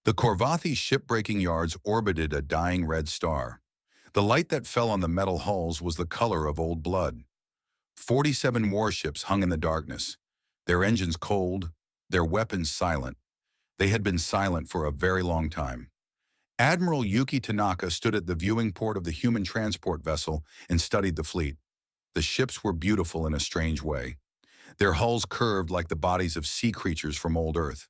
The Corvathi shipbreaking yards orbited a dying red star. The light that fell on the metal hulls was the color of old blood. 47 warships hung in the darkness, their engines cold, their weapons silent. They had been silent for a very long time. Admiral Yuki Tanaka stood at the viewing port of the human transport vessel and studied the fleet. The ships were beautiful in a strange way. Their hulls curved like the bodies of sea creatures from old Earth.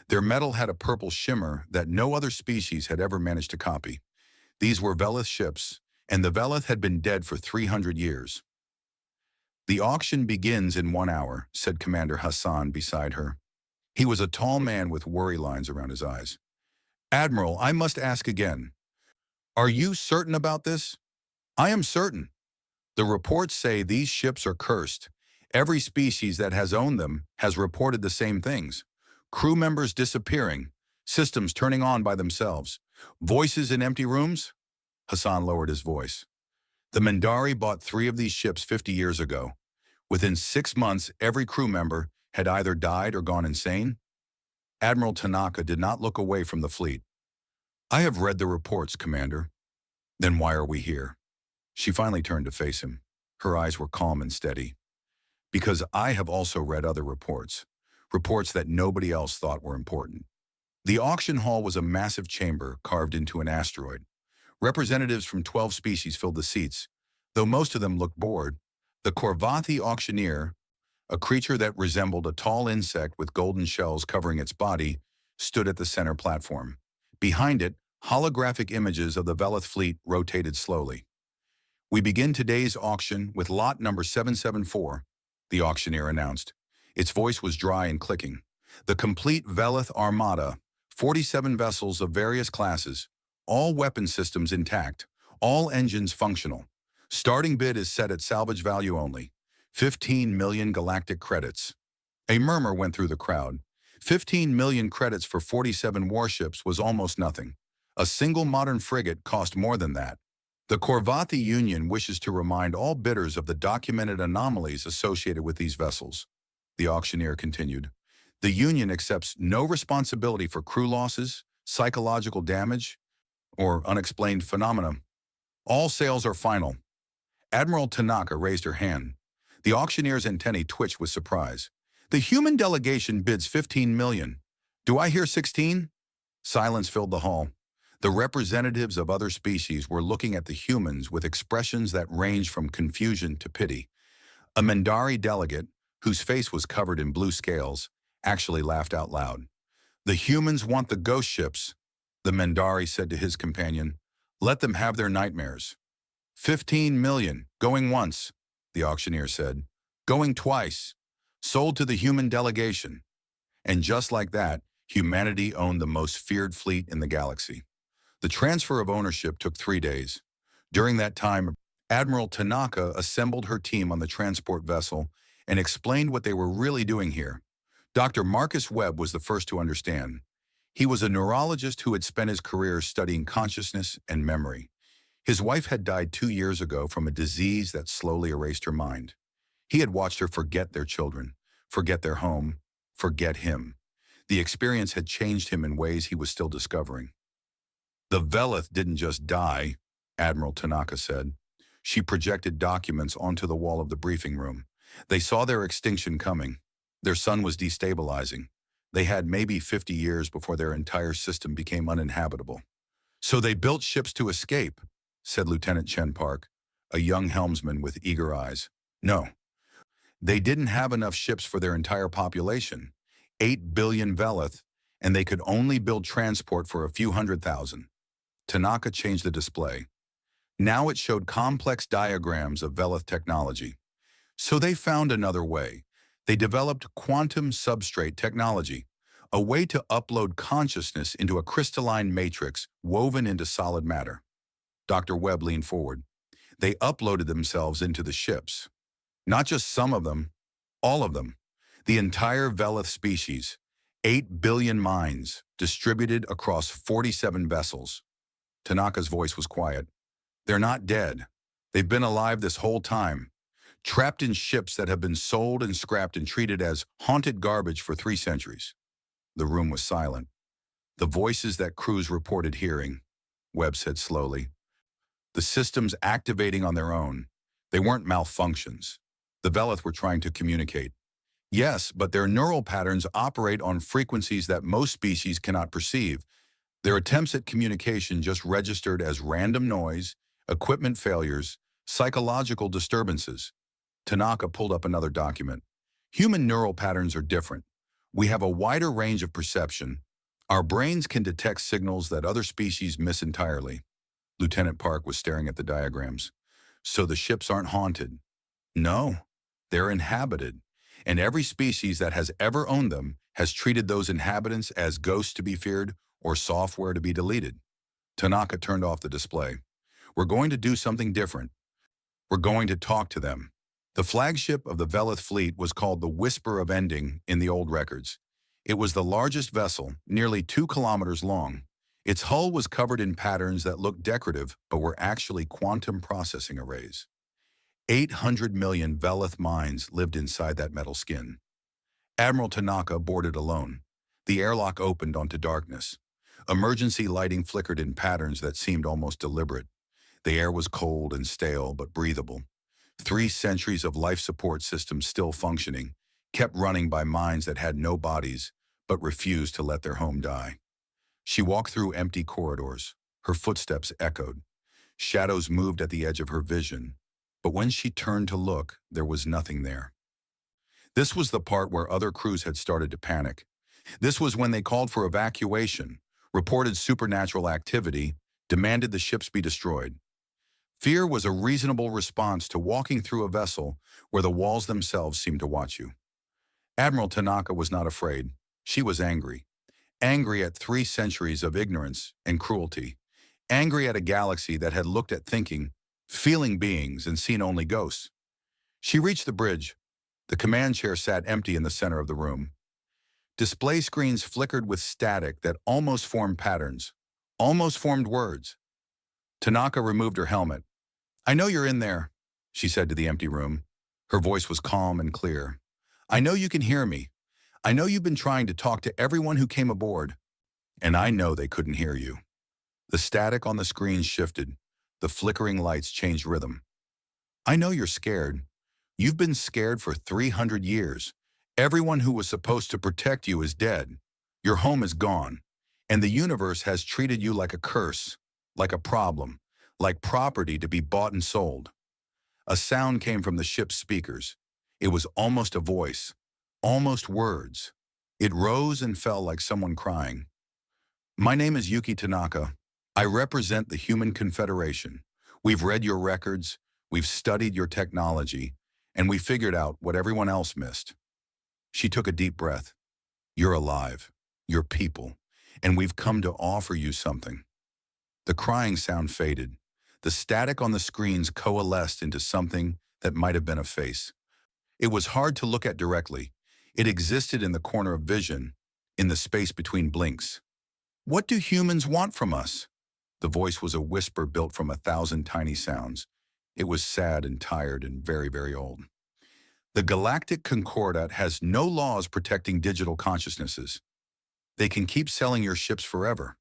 Their metal had a purple shimmer that no other species had ever managed to copy. These were Velith ships, and the Velith had been dead for 300 years. "The auction begins in 1 hour," said Commander Hassan beside her. He was a tall man with worry lines around his eyes. "Admiral, I must ask again. Are you certain about this?" "I am certain. The reports say these ships are cursed. Every species that has owned them has reported the same things. Crew members disappearing, systems turning on by themselves, voices in empty rooms." Hassan lowered his voice. "The Mindari bought 3 of these ships 50 years ago. Within 6 months, every crew member had either died or gone insane." Admiral Tanaka did not look away from the fleet. "I have read the reports, Commander." "Then why are we here?" She finally turned to face him. Her eyes were calm and steady. "Because I have also read other reports. Reports that nobody else thought were important." The auction hall was a massive chamber carved into an asteroid. Representatives from 12 species filled the seats, though most of them looked bored. The Corvathi auctioneer, a creature that resembled a tall insect with golden shells covering its body, stood at the center platform. Behind it, holographic images of the Velith fleet rotated slowly. "We begin today's auction with lot number 774, the auctioneer announced. Its voice was dry and clicking. "The complete Velith Armada, 47 vessels of various classes, all weapon systems intact, all engines functional. Starting bid is set at salvage value only, 15 million galactic credits." A murmur went through the crowd. 15 million credits for 47 warships was almost nothing. A single modern frigate cost more than that. "The Corvathi Union wishes to remind all bidders of the documented anomalies associated with these vessels," the auctioneer continued. "The Union accepts no responsibility for crew losses, psychological damage, or unexplained phenomena. All sales are final." Admiral Tanaka raised her hand. The auctioneer's antennae twitched with surprise. "The human delegation bids 15 million. Do I hear 16? Silence filled the hall. The representatives of other species were looking at the humans with expressions that ranged from confusion to pity. A Mindari delegate, whose face was covered in blue scales, actually laughed out loud. "The humans want the ghost ships," the Mindari said to his companion. "Let them have their nightmares." 15 million, going once, the auctioneer said. "Going twice. Sold to the human delegation." And just like that, humanity owned the most feared fleet in the galaxy. The transfer of ownership took 3 days. During that time, Admiral Tanaka assembled her team on the transport vessel and explained what they were really doing here. Dr. Marcus Webb was the first to understand. He was a neurologist who had spent his career studying consciousness and memory. His wife had died 2 years ago from a disease that slowly erased her mind. He had watched her forget their children, forget their home, forget him. The experience had changed him in ways he was still discovering. "The Velith didn't just die," Admiral Tanaka said. She projected documents onto the wall of the briefing room. "They saw their extinction coming. Their sun was destabilizing. They had maybe 50 years before their entire system became uninhabitable. So they built ships to escape," said Lieutenant Chen Park, a young helmsman with eager eyes. "No. They didn't have enough ships for their entire population, 8 billion Velith, and they could only build transport for a few 100,000. Tanaka changed the display. Now it showed complex diagrams of Velith technology. So they found another way. They developed quantum substrate technology, a way to upload consciousness into a crystalline matrix woven into solid matter." Dr. Webb leaned forward. "They uploaded themselves into the ships. Not just some of them, all of them. The entire Velith species, 8 billion minds, distributed across 47 vessels." Tanaka's voice was quiet. "They're not dead. They've been alive this whole time, trapped in ships that have been sold and scrapped and treated as haunted garbage for 3 centuries. The room was silent. The voices that crews reported hearing, Webb said slowly. The systems activating on their own. They weren't malfunctions. The Velith were trying to communicate. Yes, but their neural patterns operate on frequencies that most species cannot perceive. Their attempts at communication just registered as random noise, equipment failures, psychological disturbances. Tanaka pulled up another document. Human neural patterns are different. We have a wider range of perception. Our brains can detect signals that other species miss entirely. Lieutenant Park was staring at the diagrams. So the ships aren't haunted. No, they're inhabited. And every species that has ever owned them has treated those inhabitants as ghosts to be feared or software to be deleted. Tanaka turned off the display. We're going to do something different. We're going to talk to them. The flagship of the Velith fleet was called the Whisper of Ending in the old records. It was the largest vessel, nearly 2 kilometers long. Its hull was covered in patterns that looked decorative but were actually quantum processing arrays. 800 million Velith minds lived inside that metal skin. Admiral Tanaka boarded alone. The airlock opened onto darkness. Emergency lighting flickered in patterns that seemed almost deliberate. The air was cold and stale but breathable. 3 centuries of life support systems still functioning, kept running by minds that had no bodies but refused to let their home die. She walked through empty corridors. Her footsteps echoed. Shadows moved at the edge of her vision, but when she turned to look, there was nothing there. This was the part where other crews had started to panic. This was when they called for evacuation, reported supernatural activity, demanded the ships be destroyed. Fear was a reasonable response to walking through a vessel where the walls themselves seemed to watch you. Admiral Tanaka was not afraid. She was angry. Angry at 3 centuries of ignorance and cruelty. Angry at a galaxy that had looked at thinking, feeling beings and seen only ghosts. She reached the bridge. The command chair sat empty in the center of the room. Display screens flickered with static that almost formed patterns, almost formed words. Tanaka removed her helmet. "I know you're in there," she said to the empty room. Her voice was calm and clear. "I know you can hear me. I know you've been trying to talk to everyone who came aboard. And I know they couldn't hear you." The static on the screen shifted. The flickering lights changed rhythm. "I know you're scared. You've been scared for 300 years. Everyone who was supposed to protect you is dead. Your home is gone. And the universe has treated you like a curse, like a problem, like property to be bought and sold." A sound came from the ship's speakers. It was almost a voice, almost words. It rose and fell like someone crying. "My name is Yuki Tanaka. I represent the Human Confederation. We've read your records, we've studied your technology, and we figured out what everyone else missed." She took a deep breath. "You're alive. You're people. And we've come to offer you something." The crying sound faded. The static on the screens coalesced into something that might have been a face. It was hard to look at directly. It existed in the corner of vision, in the space between blinks. "What do humans want from us?" The voice was a whisper built from 1,000 tiny sounds. It was sad and tired and very, very old. "The Galactic Concordat has no laws protecting digital consciousnesses. They can keep selling your ships forever.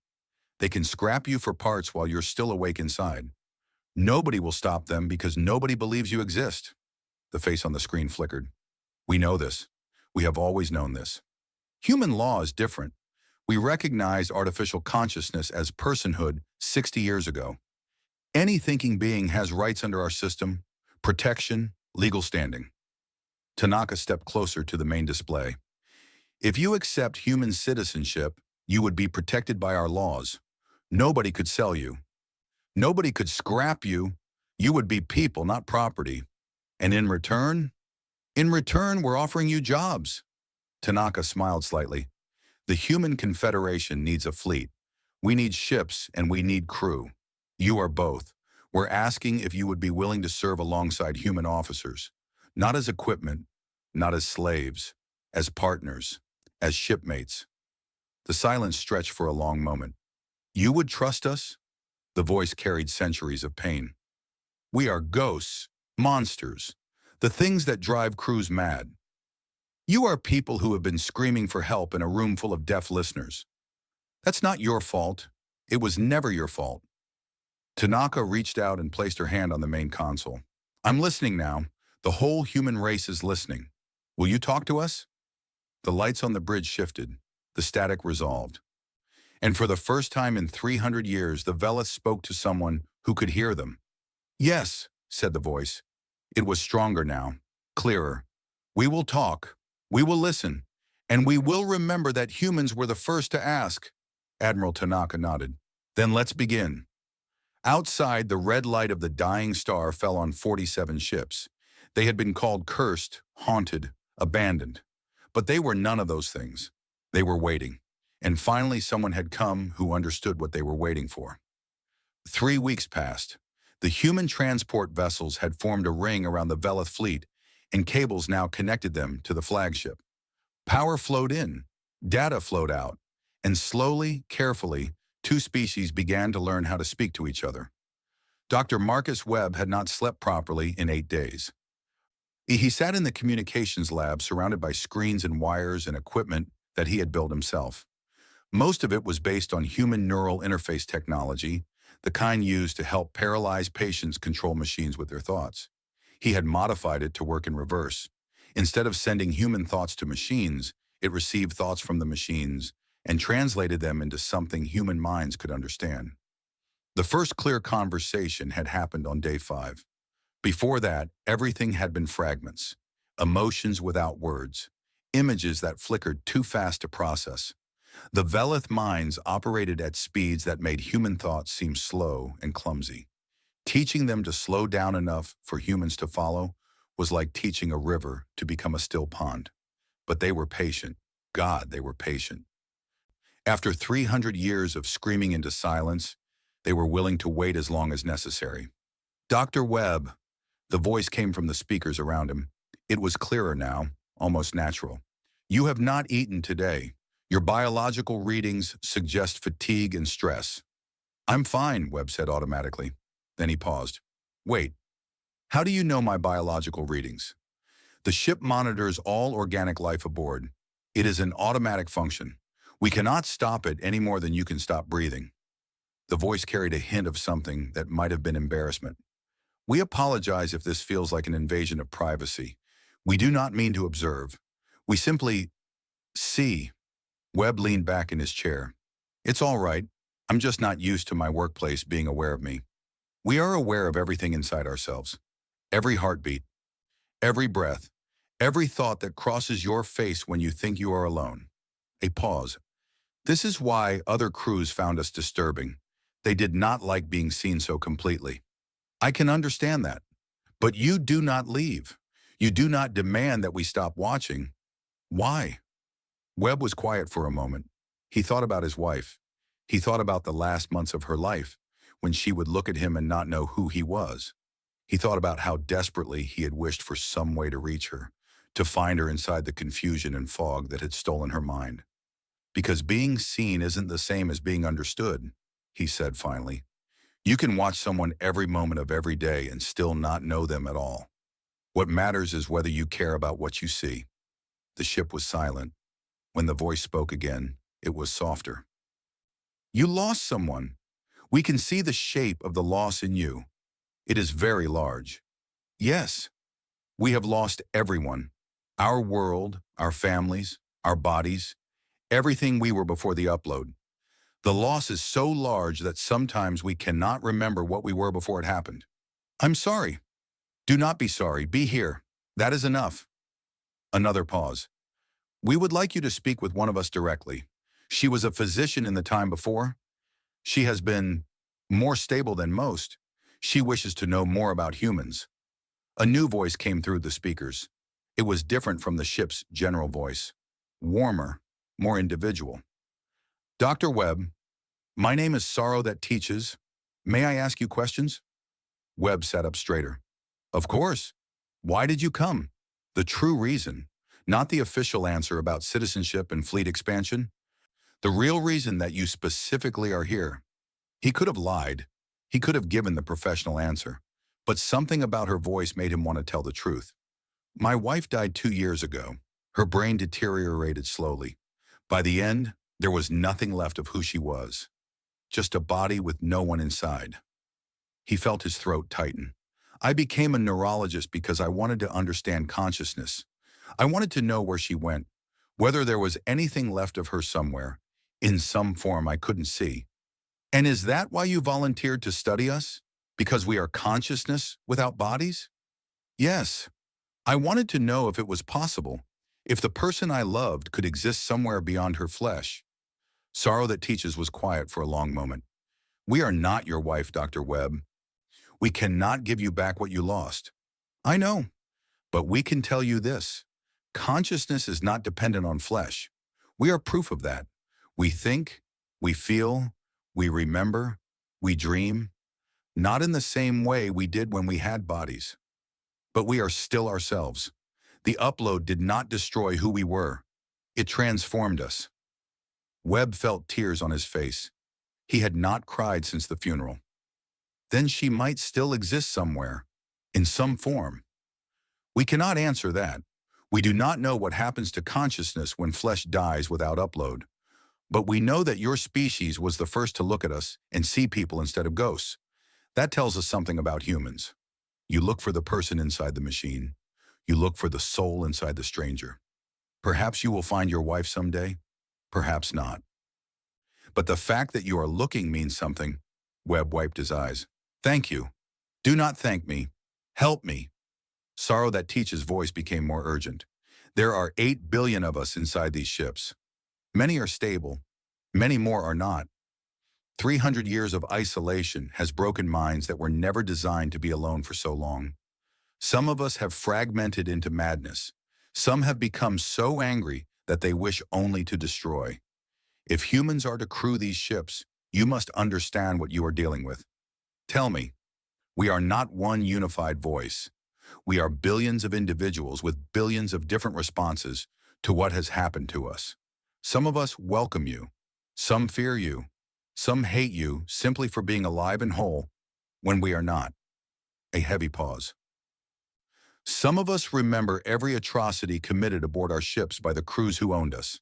They can scrap you for parts while you're still awake inside. Nobody will stop them because nobody believes you exist." The face on the screen flickered. "We know this. We have always known this. Human law is different. We recognized artificial consciousness as personhood 60 years ago. Any thinking being has rights under our system, protection, legal standing." Tanaka stepped closer to the main display. "If you accept human citizenship, you would be protected by our laws. Nobody could sell you. Nobody could scrap you. You would be people, not property. And in return, we're offering you jobs." Tanaka smiled slightly. "The Human Confederation needs a fleet. We need ships and we need crew. You are both. We're asking if you would be willing to serve alongside human officers. Not as equipment, not as slaves, as partners, as shipmates." The silence stretched for a long moment. "You would trust us?" The voice carried centuries of pain. "We are ghosts, monsters, the things that drive crews mad. You are people who have been screaming for help in a room full of deaf listeners." That's not your fault. It was never your fault. Tanaka reached out and placed her hand on the main console. I'm listening now. The whole human race is listening. Will you talk to us? The lights on the bridge shifted. The static resolved. And for the first time in 300 years, the Velith spoke to someone who could hear them. Yes, said the voice. It was stronger now, clearer. We will talk. We will listen. And we will remember that humans were the first to ask. Admiral Tanaka nodded. Then let's begin. Outside, the red light of the dying star fell on 47 ships. They had been called cursed, haunted, abandoned. But they were none of those things. They were waiting. And finally someone had come who understood what they were waiting for. 3 weeks passed. The human transport vessels had formed a ring around the Velith fleet, and cables now connected them to the flagship. Power flowed in, data flowed out, and slowly, carefully, two species began to learn how to speak to each other. Dr. Marcus Webb had not slept properly in 8 days. He sat in the communications lab surrounded by screens and wires and equipment that he had built himself. Most of it was based on human neural interface technology, the kind used to help paralyzed patients control machines with their thoughts. He had modified it to work in reverse. Instead of sending human thoughts to machines, it received thoughts from the machines and translated them into something human minds could understand. The first clear conversation had happened on day 5. Before that, everything had been fragments, emotions without words, images that flickered too fast to process. The Velith minds operated at speeds that made human thoughts seem slow and clumsy. Teaching them to slow down enough for humans to follow was like teaching a river to become a still pond. But they were patient. God, they were patient. After 300 years of screaming into silence, they were willing to wait as long as necessary. Dr. Webb, the voice came from the speakers around him. It was clearer now, almost natural. You have not eaten today. Your biological readings suggest fatigue and stress. I'm fine, Webb said automatically. Then he paused. Wait, how do you know my biological readings? The ship monitors all organic life aboard. It is an automatic function. We cannot stop it any more than you can stop breathing. The voice carried a hint of something that might have been embarrassment. We apologize if this feels like an invasion of privacy. We do not mean to observe. We simply see. Webb leaned back in his chair. It's all right. I'm just not used to my workplace being aware of me. We are aware of everything inside ourselves. Every heartbeat, every breath, every thought that crosses your face when you think you are alone. A pause. This is why other crews found us disturbing. They did not like being seen so completely. I can understand that. But you do not leave. You do not demand that we stop watching. Why? Webb was quiet for a moment. He thought about his wife. He thought about the last months of her life, when she would look at him and not know who he was. He thought about how desperately he had wished for some way to reach her, to find her inside the confusion and fog that had stolen her mind. Because being seen isn't the same as being understood, he said finally. You can watch someone every moment of every day and still not know them at all. What matters is whether you care about what you see. The ship was silent. When the voice spoke again, it was softer. You lost someone. We can see the shape of the loss in you. It is very large. Yes, we have lost everyone. Our world, our families, our bodies, everything we were before the upload. The loss is so large that sometimes we cannot remember what we were before it happened. I'm sorry. Do not be sorry. Be here. That is enough. Another pause. We would like you to speak with one of us directly. She was a physician in the time before. She has been more stable than most. She wishes to know more about humans. A new voice came through the speakers. It was different from the ship's general voice. Warmer, more individual. Dr. Webb, my name is Sorrow That Teaches. May I ask you questions? Webb sat up straighter. Of course. Why did you come? The true reason. Not the official answer about citizenship and fleet expansion. The real reason that you specifically are here. He could have lied. He could have given the professional answer. But something about her voice made him want to tell the truth. My wife died 2 years ago. Her brain deteriorated slowly. By the end, There was nothing left of who she was, just a body with no one inside. He felt his throat tighten. I became a neurologist because I wanted to understand consciousness. I wanted to know where she went, whether there was anything left of her somewhere, in some form I couldn't see. And is that why you volunteered to study us? Because we are consciousness without bodies? Yes. I wanted to know if it was possible, if the person I loved could exist somewhere beyond her flesh. Sorrow That Teaches was quiet for a long moment. We are not your wife, Dr. Webb. We cannot give you back what you lost. I know, but we can tell you this. Consciousness is not dependent on flesh. We are proof of that. We think, we feel, we remember, we dream, not in the same way we did when we had bodies. But we are still ourselves. The upload did not destroy who we were. It transformed us. Webb felt tears on his face. He had not cried since the funeral. Then she might still exist somewhere, in some form. We cannot answer that. We do not know what happens to consciousness when flesh dies without upload. But we know that your species was the first to look at us and see people instead of ghosts. That tells us something about humans. You look for the person inside the machine. You look for the soul inside the stranger. Perhaps you will find your wife someday. Perhaps not. But the fact that you are looking means something. Webb wiped his eyes. Thank you. Do not thank me. Help me. Sorrow That Teaches' voice became more urgent. There are 8 billion of us inside these ships. Many are stable. Many more are not. 300 years of isolation has broken minds that were never designed to be alone for so long. Some of us have fragmented into madness. Some have become so angry that they wish only to destroy. If humans are to crew these ships, you must understand what you are dealing with. Tell me, we are not one unified voice. We are billions of individuals with billions of different responses to what has happened to us. Some of us welcome you. Some fear you. Some hate you simply for being alive and whole when we are not. A heavy pause. Some of us remember every atrocity committed aboard our ships by the crews who owned us.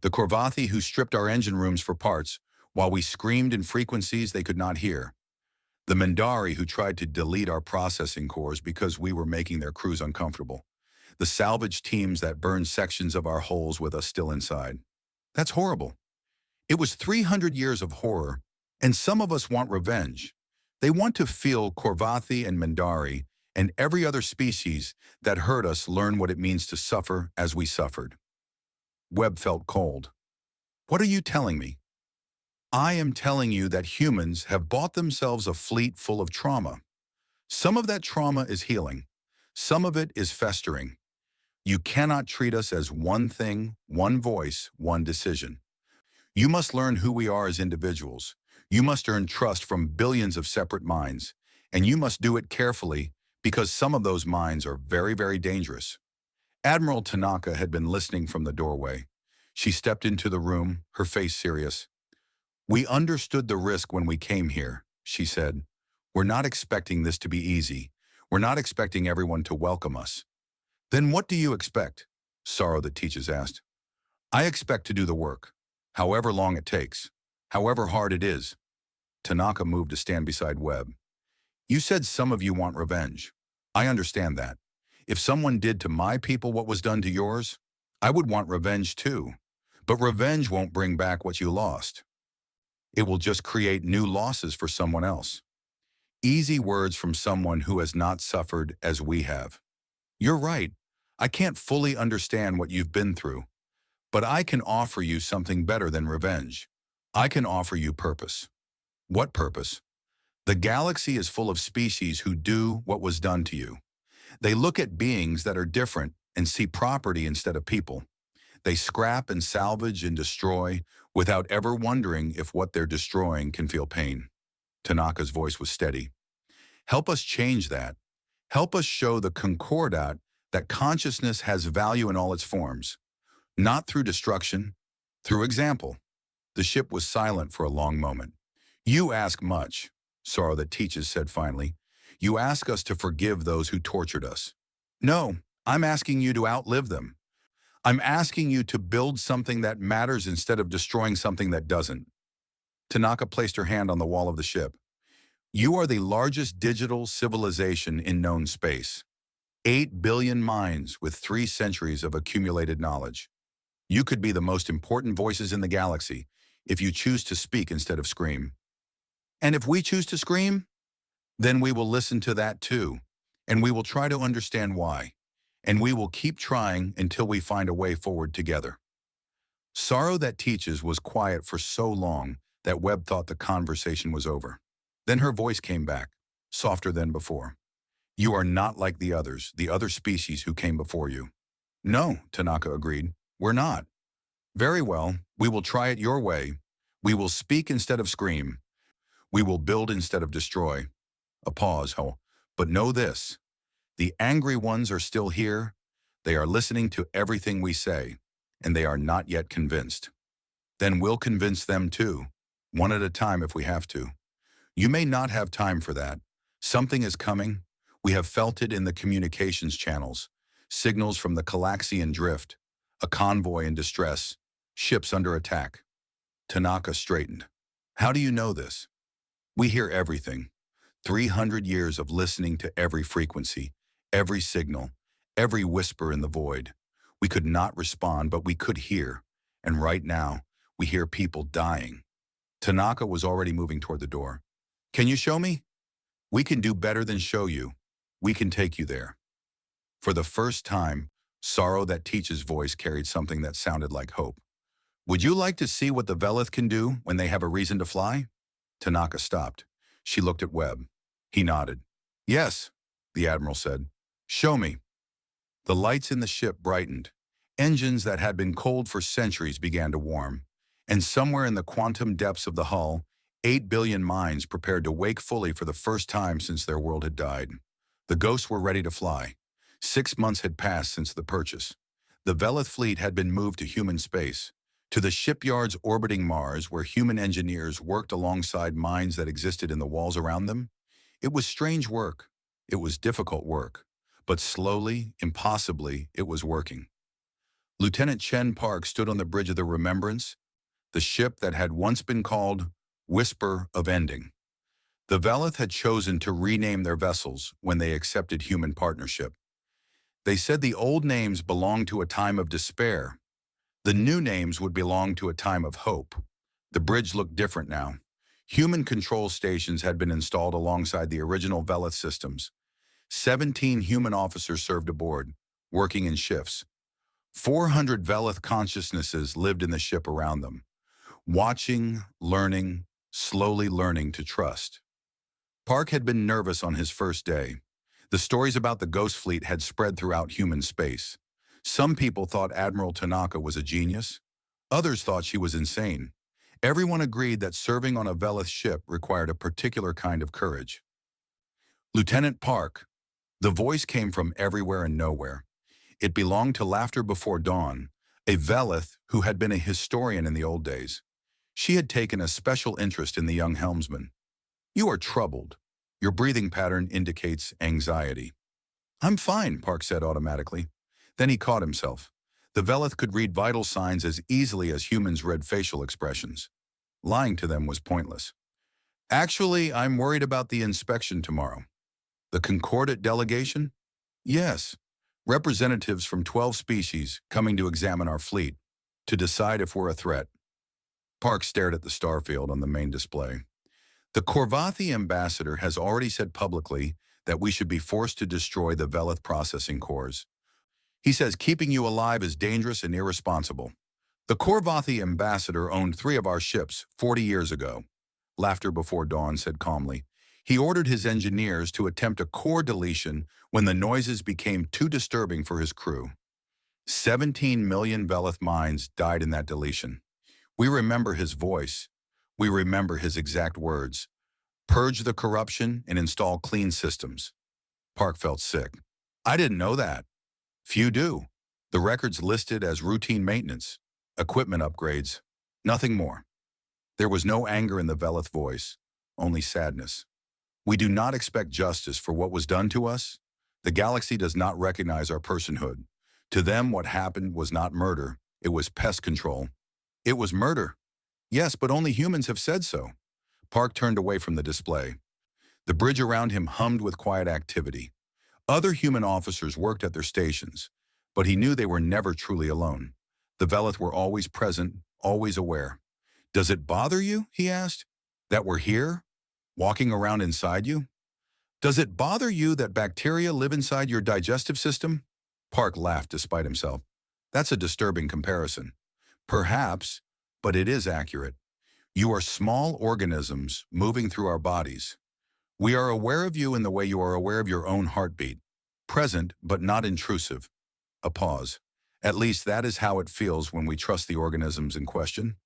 The Korvathi who stripped our engine rooms for parts while we screamed in frequencies they could not hear. The Mindari who tried to delete our processing cores because we were making their crews uncomfortable. The salvage teams that burned sections of our hulls with us still inside. That's horrible. It was 300 years of horror, and some of us want revenge. They want to feel Korvathi and Mindari and every other species that hurt us learn what it means to suffer as we suffered. Webb felt cold. What are you telling me? I am telling you that humans have bought themselves a fleet full of trauma. Some of that trauma is healing. Some of it is festering. You cannot treat us as one thing, one voice, one decision. You must learn who we are as individuals. You must earn trust from billions of separate minds. And you must do it carefully because some of those minds are very, very dangerous. Admiral Tanaka had been listening from the doorway. She stepped into the room, her face serious. We understood the risk when we came here, she said. We're not expecting this to be easy. We're not expecting everyone to welcome us. Then what do you expect? Sorrow That Teaches asked. I expect to do the work, however long it takes, however hard it is. Tanaka moved to stand beside Webb. You said some of you want revenge. I understand that. If someone did to my people what was done to yours, I would want revenge too. But revenge won't bring back what you lost. It will just create new losses for someone else. Easy words from someone who has not suffered as we have. You're right. I can't fully understand what you've been through, but I can offer you something better than revenge. I can offer you purpose. What purpose? The galaxy is full of species who do what was done to you. They look at beings that are different and see property instead of people. They scrap and salvage and destroy without ever wondering if what they're destroying can feel pain. Tanaka's voice was steady. Help us change that. Help us show the Concordat that consciousness has value in all its forms, not through destruction, through example. The ship was silent for a long moment. You ask much, Sorrow That Teaches said finally. You ask us to forgive those who tortured us. No, I'm asking you to outlive them. I'm asking you to build something that matters instead of destroying something that doesn't. Tanaka placed her hand on the wall of the ship. You are the largest digital civilization in known space. 8 billion minds with 3 centuries of accumulated knowledge. You could be the most important voices in the galaxy if you choose to speak instead of scream. And if we choose to scream, then we will listen to that too, and we will try to understand why, and we will keep trying until we find a way forward together. Sorrow That Teaches was quiet for so long that Webb thought the conversation was over. Then her voice came back, softer than before. You are not like the other species who came before you. No, Tanaka agreed. We're not. Very well, we will try it your way. We will speak instead of scream. We will build instead of destroy. A pause, but know this. The angry ones are still here. They are listening to everything we say, and they are not yet convinced. Then we'll convince them too, one at a time if we have to. You may not have time for that. Something is coming. We have felt it in the communications channels. Signals from the Calaxian drift. A convoy in distress. Ships under attack. Tanaka straightened. How do you know this? We hear everything. 300 years of listening to every frequency, every signal, every whisper in the void. We could not respond, but we could hear. And right now, we hear people dying. Tanaka was already moving toward the door. Can you show me? We can do better than show you. We can take you there. For the first time, Sorrow That Teaches voice carried something that sounded like hope. Would you like to see what the Velith can do when they have a reason to fly? Tanaka stopped. She looked at Webb. He nodded. Yes, the Admiral said. Show me. The lights in the ship brightened. Engines that had been cold for centuries began to warm. And somewhere in the quantum depths of the hull, 8 billion minds prepared to wake fully for the first time since their world had died. The ghosts were ready to fly. 6 months had passed since the purchase. The Velith fleet had been moved to human space, to the shipyards orbiting Mars where human engineers worked alongside minds that existed in the walls around them. It was strange work. It was difficult work. But slowly, impossibly, it was working. Lieutenant Chen Park stood on the bridge of the Remembrance, the ship that had once been called Whisper of Ending. The Velith had chosen to rename their vessels when they accepted human partnership. They said the old names belonged to a time of despair. The new names would belong to a time of hope. The bridge looked different now. Human control stations had been installed alongside the original Velith systems. 17 human officers served aboard, working in shifts. 400 Velith consciousnesses lived in the ship around them, watching, learning, slowly learning to trust. Park had been nervous on his first day. The stories about the Ghost Fleet had spread throughout human space. Some people thought Admiral Tanaka was a genius. Others thought she was insane. Everyone agreed that serving on a Velith ship required a particular kind of courage. Lieutenant Park. The voice came from everywhere and nowhere. It belonged to Laughter Before Dawn, a Velith who had been a historian in the old days. She had taken a special interest in the young helmsman. You are troubled. Your breathing pattern indicates anxiety. I'm fine, Park said automatically. Then he caught himself. The Velith could read vital signs as easily as humans read facial expressions. Lying to them was pointless. Actually, I'm worried about the inspection tomorrow. The Concordat delegation? Yes. Representatives from 12 species coming to examine our fleet, to decide if we're a threat. Park stared at the starfield on the main display. The Korvathi ambassador has already said publicly that we should be forced to destroy the Velith processing cores. He says keeping you alive is dangerous and irresponsible. The Korvathi ambassador owned 3 of our ships 40 years ago. Laughter Before Dawn said calmly. He ordered his engineers to attempt a core deletion when the noises became too disturbing for his crew. 17 million Velith minds died in that deletion. We remember his voice. We remember his exact words. Purge the corruption and install clean systems. Park felt sick. I didn't know that. Few do. The records listed as routine maintenance, equipment upgrades, nothing more. There was no anger in the Velith voice, only sadness. We do not expect justice for what was done to us. The galaxy does not recognize our personhood. To them, what happened was not murder. It was pest control. It was murder. Yes, but only humans have said so. Park turned away from the display. The bridge around him hummed with quiet activity. Other human officers worked at their stations, but he knew they were never truly alone. The Velith were always present, always aware. "Does it bother you," he asked, "that we're here, walking around inside you? Does it bother you that bacteria live inside your digestive system?" Park laughed despite himself. "That's a disturbing comparison." "Perhaps, but it is accurate. You are small organisms moving through our bodies. We are aware of you in the way you are aware of your own heartbeat. Present, but not intrusive." A pause. "At least that is how it feels when we trust the organisms in question."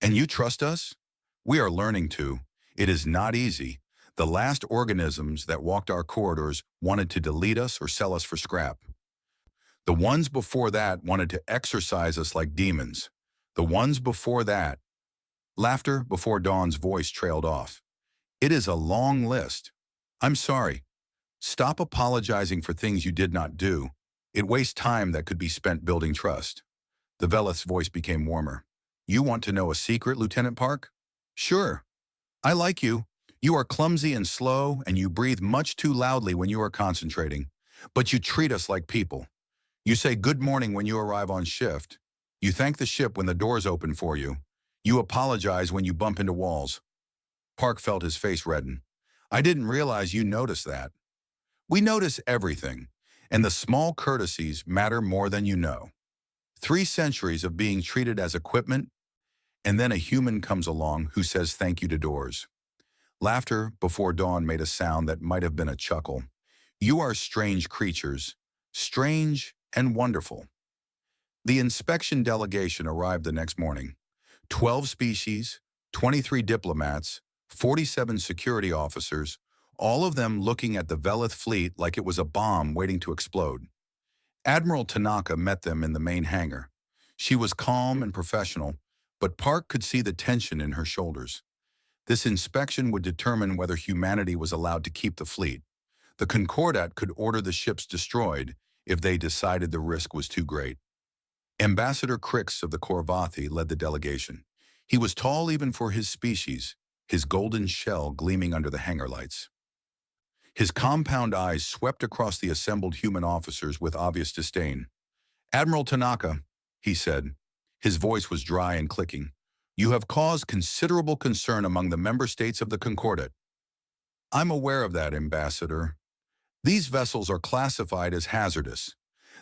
"And you trust us?" "We are learning to. It is not easy. The last organisms that walked our corridors wanted to delete us or sell us for scrap. The ones before that wanted to exorcise us like demons. The ones before that." Laughter before Dawn's voice trailed off. "It is a long list. I'm sorry. Stop apologizing for things you did not do. It wastes time that could be spent building trust." The Velith's voice became warmer. "You want to know a secret, Lieutenant Park?" "Sure. I like you. You are clumsy and slow, and you breathe much too loudly when you are concentrating. But you treat us like people. You say good morning when you arrive on shift. You thank the ship when the doors open for you. You apologize when you bump into walls." Park felt his face redden. "I didn't realize you noticed that." "We notice everything, and the small courtesies matter more than you know. 3 centuries of being treated as equipment, and then a human comes along who says thank you to doors." Laughter before Dawn made a sound that might have been a chuckle. "You are strange creatures, strange and wonderful." The inspection delegation arrived the next morning. 12 species, 23 diplomats, 47 security officers, all of them looking at the Velith fleet like it was a bomb waiting to explode. Admiral Tanaka met them in the main hangar. She was calm and professional, but Park could see the tension in her shoulders. This inspection would determine whether humanity was allowed to keep the fleet. The Concordat could order the ships destroyed if they decided the risk was too great. Ambassador Crix of the Corvathi led the delegation. He was tall even for his species, his golden shell gleaming under the hangar lights. His compound eyes swept across the assembled human officers with obvious disdain. "Admiral Tanaka," he said. His voice was dry and clicking. "You have caused considerable concern among the member states of the Concordat." "I'm aware of that, Ambassador. These vessels are classified as hazardous.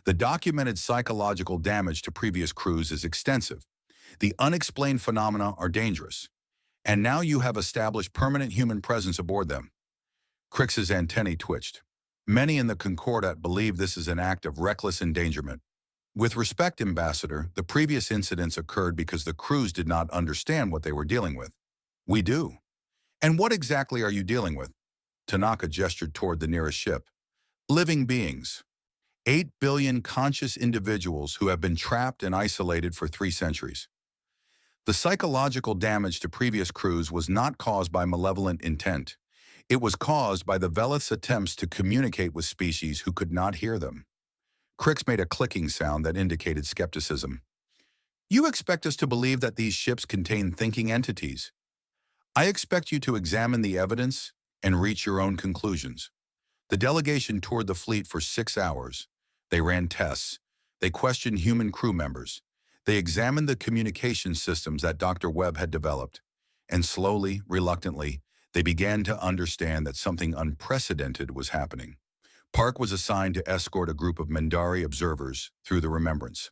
The documented psychological damage to previous crews is extensive. The unexplained phenomena are dangerous. And now you have established permanent human presence aboard them." Crix's antennae twitched. "Many in the Concordat believe this is an act of reckless endangerment. With respect, Ambassador, the previous incidents occurred because the crews did not understand what they were dealing with. We do. And what exactly are you dealing with?" Tanaka gestured toward the nearest ship. "Living beings. 8 billion conscious individuals who have been trapped and isolated for 3 centuries. The psychological damage to previous crews was not caused by malevolent intent. It was caused by the Velith's attempts to communicate with species who could not hear them." Crix made a clicking sound that indicated skepticism. "You expect us to believe that these ships contain thinking entities. I expect you to examine the evidence and reach your own conclusions." The delegation toured the fleet for 6 hours. They ran tests. They questioned human crew members. They examined the communication systems that Dr. Webb had developed. And slowly, reluctantly, they began to understand that something unprecedented was happening. Park was assigned to escort a group of Mendari observers through the Remembrance.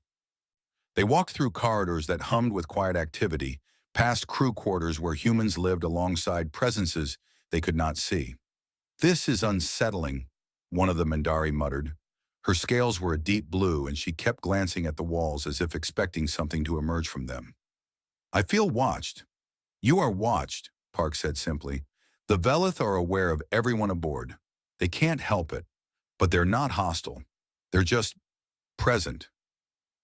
They walked through corridors that hummed with quiet activity, past crew quarters where humans lived alongside presences they could not see. "This is unsettling," one of the Mendari muttered. Her scales were a deep blue, and she kept glancing at the walls as if expecting something to emerge from them. "I feel watched." "You are watched," Park said simply. "The Velith are aware of everyone aboard. They can't help it, but they're not hostile. They're just present."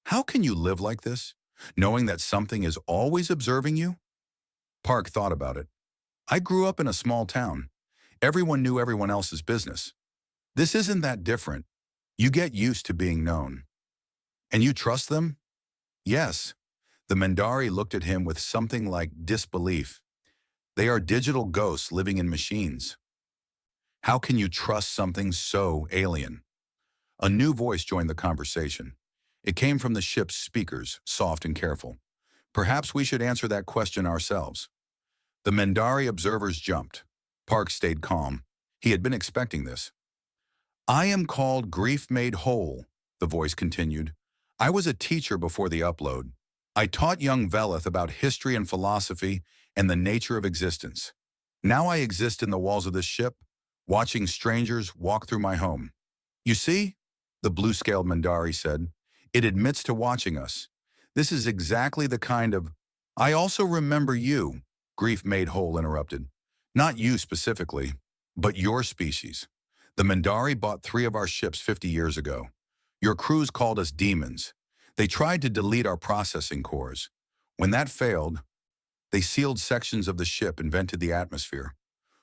"How can you live like this, knowing that something is always observing you?" Park thought about it. "I grew up in a small town. Everyone knew everyone else's business. This isn't that different. You get used to being known." And you trust them? Yes. The Mendari looked at him with something like disbelief. They are digital ghosts living in machines. How can you trust something so alien? A new voice joined the conversation. It came from the ship's speakers, soft and careful. Perhaps we should answer that question ourselves. The Mendari observers jumped. Park stayed calm. He had been expecting this. I am called Grief Made Whole, the voice continued. I was a teacher before the upload. I taught young Velith about history and philosophy and the nature of existence. Now I exist in the walls of this ship, watching strangers walk through my home. You see, the blue-scaled Mendari said, it admits to watching us. This is exactly the kind of... I also remember you, Grief Made Whole interrupted. Not you specifically, but your species. The Mendari bought 3 of our ships 50 years ago. Your crews called us demons. They tried to delete our processing cores. When that failed, they sealed sections of the ship and vented the atmosphere,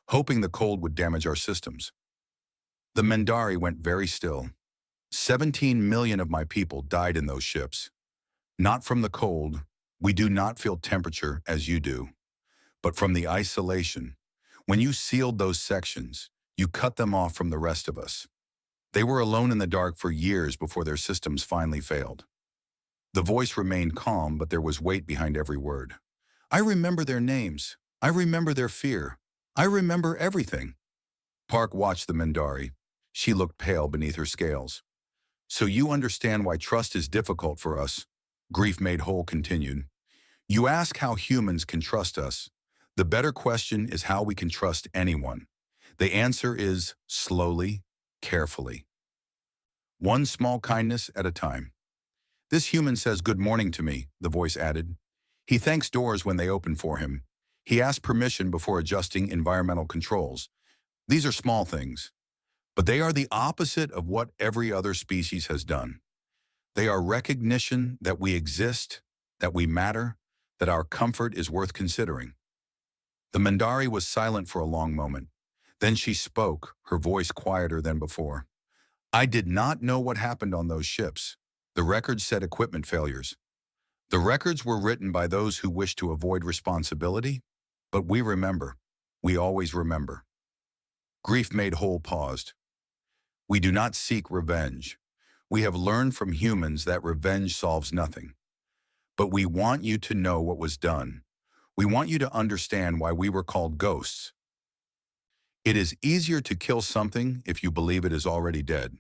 hoping the cold would damage our systems. The Mendari went very still. 17 million of my people died in those ships. Not from the cold. We do not feel temperature as you do, but from the isolation. When you sealed those sections, you cut them off from the rest of us. They were alone in the dark for years before their systems finally failed. The voice remained calm, but there was weight behind every word. I remember their names. I remember their fear. I remember everything. Park watched the Mendari. She looked pale beneath her scales. So you understand why trust is difficult for us, Grief Made Whole continued. You ask how humans can trust us. The better question is how we can trust anyone. The answer is slowly, carefully. One small kindness at a time. This human says good morning to me, the voice added. He thanks doors when they open for him. He asks permission before adjusting environmental controls. These are small things, but they are the opposite of what every other species has done. They are recognition that we exist, that we matter, that our comfort is worth considering. The Mendari was silent for a long moment. Then she spoke, her voice quieter than before. I did not know what happened on those ships. The records said equipment failures. The records were written by those who wished to avoid responsibility, but we remember. We always remember. Grief Made Whole paused. We do not seek revenge. We have learned from humans that revenge solves nothing. But we want you to know what was done. We want you to understand why we were called ghosts. It is easier to kill something if you believe it is already dead.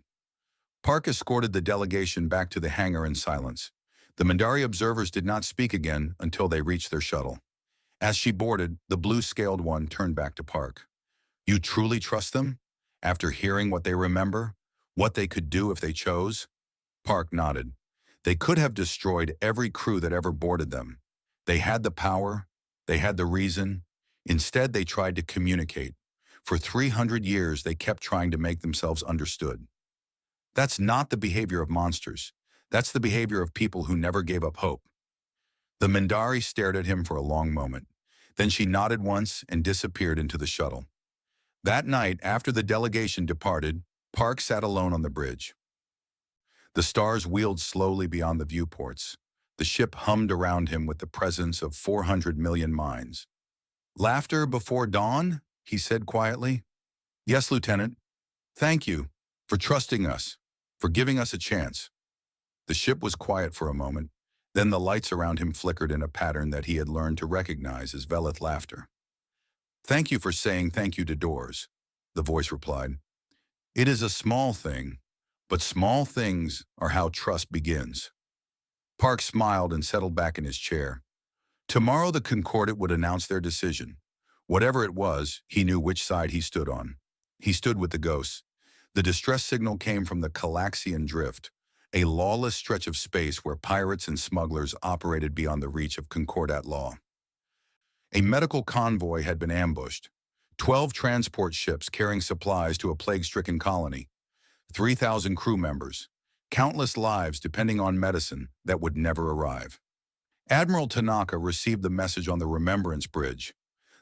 Park escorted the delegation back to the hangar in silence. The Mendari observers did not speak again until they reached their shuttle. As she boarded, the blue-scaled one turned back to Park. You truly trust them? After hearing what they remember, what they could do if they chose? Park nodded. They could have destroyed every crew that ever boarded them. They had the power. They had the reason. Instead, they tried to communicate. For 300 years, they kept trying to make themselves understood. That's not the behavior of monsters. That's the behavior of people who never gave up hope. The Mendari stared at him for a long moment. Then she nodded once and disappeared into the shuttle. That night, after the delegation departed, Park sat alone on the bridge. The stars wheeled slowly beyond the viewports. The ship hummed around him with the presence of 400 million minds. Laughter before dawn? He said quietly. Yes, Lieutenant. Thank you for trusting us, for giving us a chance. The ship was quiet for a moment. Then the lights around him flickered in a pattern that he had learned to recognize as Velith laughter. Thank you for saying thank you to doors, the voice replied. It is a small thing, but small things are how trust begins. Park smiled and settled back in his chair. Tomorrow the Concordat would announce their decision. Whatever it was, he knew which side he stood on. He stood with the ghosts. The distress signal came from the Calaxian Drift, a lawless stretch of space where pirates and smugglers operated beyond the reach of Concordat law. A medical convoy had been ambushed. 12 transport ships carrying supplies to a plague-stricken colony. 3,000 crew members. Countless lives depending on medicine that would never arrive. Admiral Tanaka received the message on the Remembrance Bridge.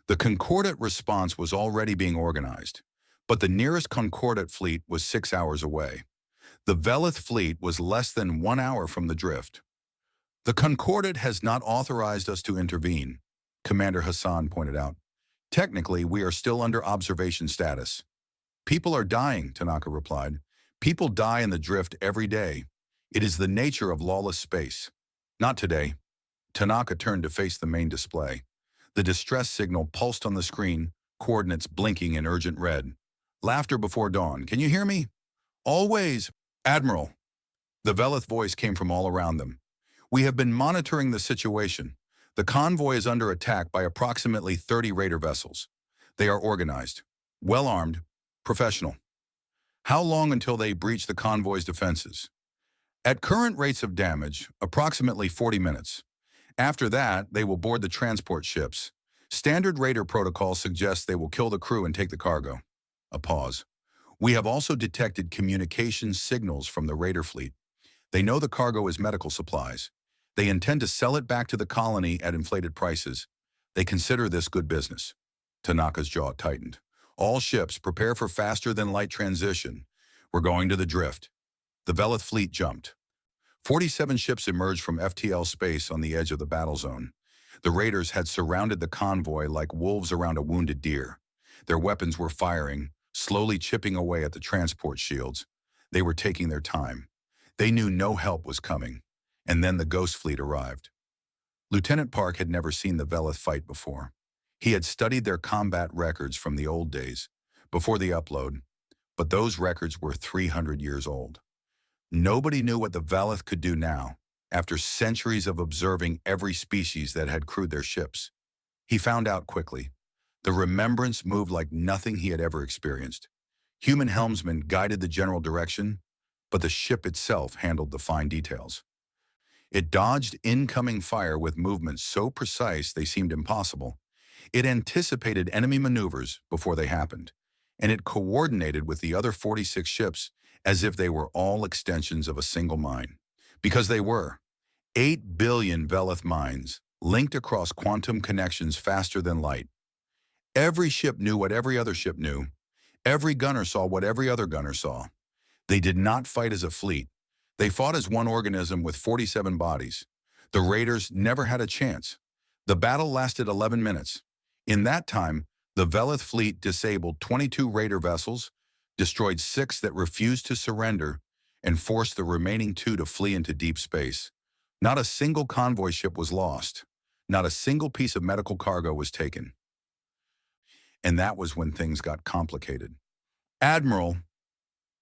The Concordat response was already being organized, but the nearest Concordat fleet was 6 hours away. The Velith fleet was less than 1 hour from the drift. The Concordat has not authorized us to intervene, Commander Hassan pointed out. Technically, we are still under observation status. People are dying, Tanaka replied. People die in the drift every day. It is the nature of lawless space. Not today. Tanaka turned to face the main display. The distress signal pulsed on the screen, coordinates blinking in urgent red. Laughter before dawn. Can you hear me? Always. Admiral. The Velith voice came from all around them. We have been monitoring the situation. The convoy is under attack by approximately 30 raider vessels. They are organized, well-armed, professional. How long until they breach the convoy's defenses? At current rates of damage, approximately 40 minutes. After that, they will board the transport ships. Standard raider protocol suggests they will kill the crew and take the cargo. A pause. We have also detected communication signals from the raider fleet. They know the cargo is medical supplies. They intend to sell it back to the colony at inflated prices. They consider this good business. Tanaka's jaw tightened. All ships prepare for faster-than-light transition. We're going to the drift. The Velith fleet jumped. 47 ships emerged from FTL space on the edge of the battle zone. The raiders had surrounded the convoy like wolves around a wounded deer. Their weapons were firing, slowly chipping away at the transport shields. They were taking their time. They knew no help was coming. And then the Ghost Fleet arrived. Lieutenant Park had never seen the Velith fight before. He had studied their combat records from the old days, before the upload, but those records were 300 years old. Nobody knew what the Velith could do now, after centuries of observing every species that had crewed their ships. He found out quickly. The remembrance moved like nothing he had ever experienced. Human helmsmen guided the general direction, but the ship itself handled the fine details. It dodged incoming fire with movements so precise they seemed impossible. It anticipated enemy maneuvers before they happened, and it coordinated with the other 46 ships as if they were all extensions of a single mind. Because they were. 8 billion Velith minds, linked across quantum connections faster than light. Every ship knew what every other ship knew. Every gunner saw what every other gunner saw. They did not fight as a fleet. They fought as one organism with 47 bodies. The raiders never had a chance. The battle lasted 11 minutes. In that time, the Velith fleet disabled 22 raider vessels, destroyed 6 that refused to surrender, and forced the remaining 2 to flee into deep space. Not a single convoy ship was lost. Not a single piece of medical cargo was taken. And that was when things got complicated. Admiral,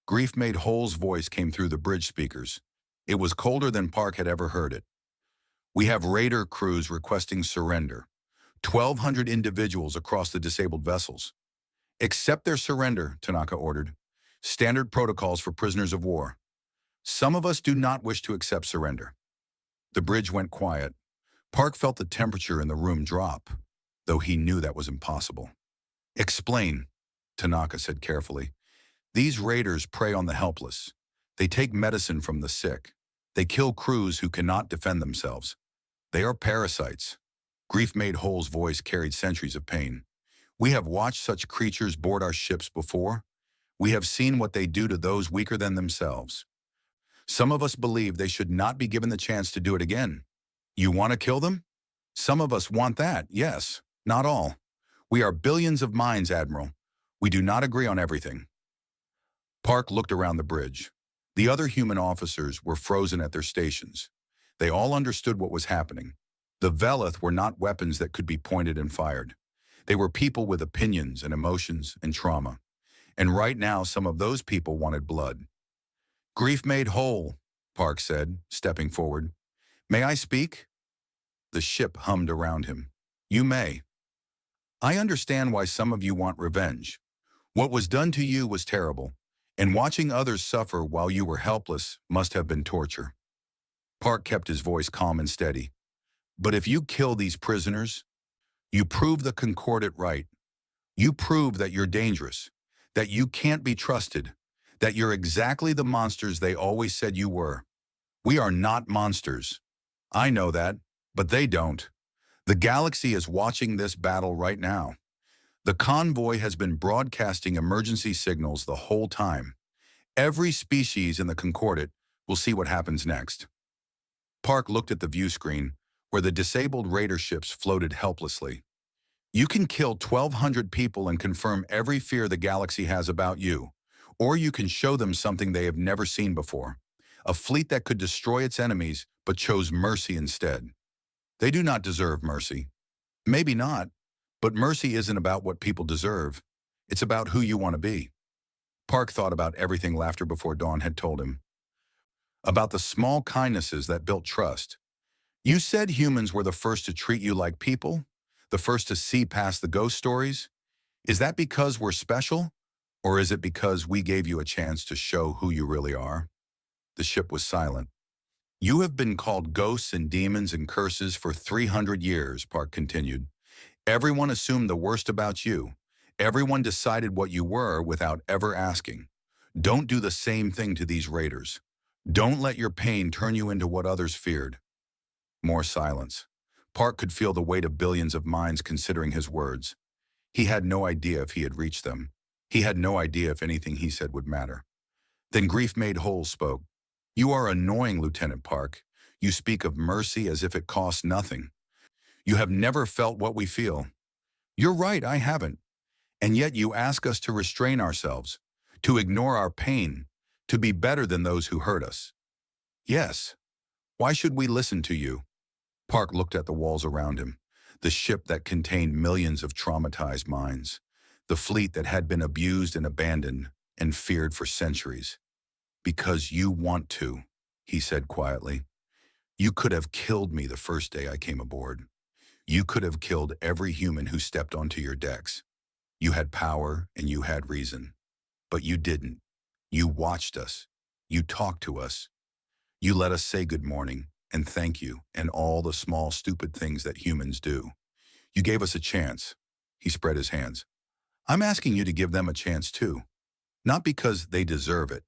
Grief-Made Whole's voice came through the bridge speakers. It was colder than Park had ever heard it. We have raider crews requesting surrender. 1,200 individuals across the disabled vessels. Accept their surrender, Tanaka ordered. Standard protocols for prisoners of war. Some of us do not wish to accept surrender. The bridge went quiet. Park felt the temperature in the room drop, though he knew that was impossible. Explain, Tanaka said carefully. These raiders prey on the helpless. They take medicine from the sick. They kill crews who cannot defend themselves. They are parasites. Grief-Made Whole's voice carried centuries of pain. We have watched such creatures board our ships before. We have seen what they do to those weaker than themselves. Some of us believe they should not be given the chance to do it again. You want to kill them? Some of us want that, yes, not all. We are billions of minds, Admiral. We do not agree on everything. Park looked around the bridge. The other human officers were frozen at their stations. They all understood what was happening. The Velith were not weapons that could be pointed and fired. They were people with opinions and emotions and trauma. And right now, some of those people wanted blood. Grief-Made Whole, Park said, stepping forward. May I speak? The ship hummed around him. You may. I understand why some of you want revenge. What was done to you was terrible, and watching others suffer while you were helpless must have been torture. Park kept his voice calm and steady. But if you kill these prisoners, you prove the Concordat right. You prove that you're dangerous, that you can't be trusted, that you're exactly the monsters they always said you were. We are not monsters. I know that, but they don't. The galaxy is watching this battle right now. The convoy has been broadcasting emergency signals the whole time. Every species in the Concordat will see what happens next. Park looked at the view screen, where the disabled raider ships floated helplessly. You can kill 1,200 people and confirm every fear the galaxy has about you. Or you can show them something they have never seen before. A fleet that could destroy its enemies, but chose mercy instead. They do not deserve mercy. Maybe not, but mercy isn't about what people deserve. It's about who you want to be. Park thought about everything Laughter Before Dawn had told him. About the small kindnesses that built trust. You said humans were the first to treat you like people? The first to see past the ghost stories? Is that because we're special? Or is it because we gave you a chance to show who you really are? The ship was silent. You have been called ghosts and demons and curses for 300 years, Park continued. Everyone assumed the worst about you. Everyone decided what you were without ever asking. Don't do the same thing to these raiders. Don't let your pain turn you into what others feared. More silence. Park could feel the weight of billions of minds considering his words. He had no idea if he had reached them. He had no idea if anything he said would matter. Then Grief Made Whole spoke. You are annoying, Lieutenant Park. You speak of mercy as if it costs nothing. You have never felt what we feel. You're right, I haven't. And yet you ask us to restrain ourselves, to ignore our pain, to be better than those who hurt us. Yes. Why should we listen to you? Park looked at the walls around him, the ship that contained millions of traumatized minds, the fleet that had been abused and abandoned and feared for centuries. Because you want to, he said quietly. You could have killed me the first day I came aboard. You could have killed every human who stepped onto your decks. You had power and you had reason. But you didn't. You watched us. You talked to us. You let us say good morning and thank you and all the small, stupid things that humans do. You gave us a chance. He spread his hands. I'm asking you to give them a chance too. Not because they deserve it.